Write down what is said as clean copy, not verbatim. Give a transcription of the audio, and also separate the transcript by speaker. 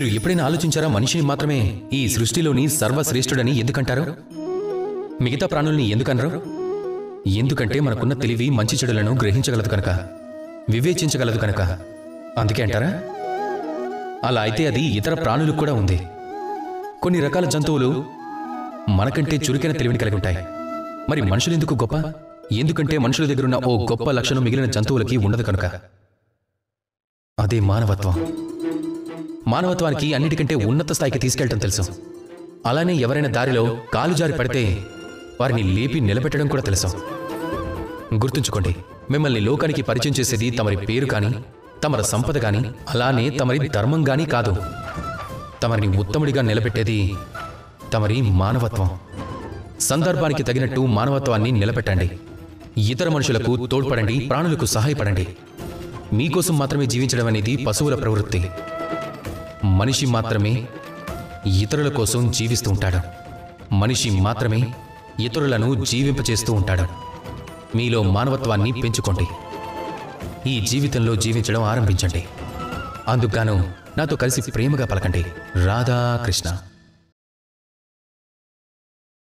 Speaker 1: మీరు ఎప్పుడైనా ఆలోచించారా మనిషిని మాత్రమే ఈ సృష్టిలోని సర్వశ్రేష్ఠుడని ఎందుకంటారు? మిగతా ప్రాణుల్ని ఎందుకనరు? ఎందుకంటే మనకున్న తెలివి మంచి చెడులను గ్రహించగలదు కనుక, వివేచించగలదు కనుక. అందుకే అంటారా? అలా అయితే అది ఇతర ప్రాణులకు కూడా ఉంది. కొన్ని రకాల జంతువులు మనకంటే చురుకైన తెలివిని కలిగి ఉంటాయి. మరి మనుషులు ఎందుకు గొప్ప? ఎందుకంటే మనుషుల దగ్గరున్న ఓ గొప్ప లక్షణం మిగిలిన జంతువులకి ఉండదు కనుక. అదే మానవత్వం. మానవత్వానికి అన్నిటికంటే ఉన్నత స్థాయికి తీసుకెళ్లటం తెలుసు. అలానే ఎవరైనా దారిలో కాలు జారి పడితే వారిని లేపి నిలబెట్టడం కూడా తెలుసు. గుర్తుంచుకోండి, మిమ్మల్ని లోకానికి పరిచయం చేసేది తమరి పేరు కానీ, తమరి సంపద కానీ, అలానే తమరి ధర్మం కానీ కాదు. తమరిని ఉత్తముడిగా నిలబెట్టేది తమరి మానవత్వం. సందర్భానికి తగినట్టు మానవత్వాన్ని నిలబెట్టండి. ఇతర మనుషులకు తోడ్పడండి, ప్రాణులకు సహాయపడండి. మీకోసం మాత్రమే జీవించడం అనేది పశువుల ప్రవృత్తి. మనిషి మాత్రమే ఇతరుల కోసం జీవిస్తూ ఉంటాడు. మనిషి మాత్రమే ఇతరులను జీవింపచేస్తూ ఉంటాడు. మీలో మానవత్వాన్ని పెంచుకోండి. ఈ జీవితంలో జీవించడం ఆరంభించండి. అందుకుగాను నాతో కలిసి ప్రేమగా పలకండి. రాధాకృష్ణ.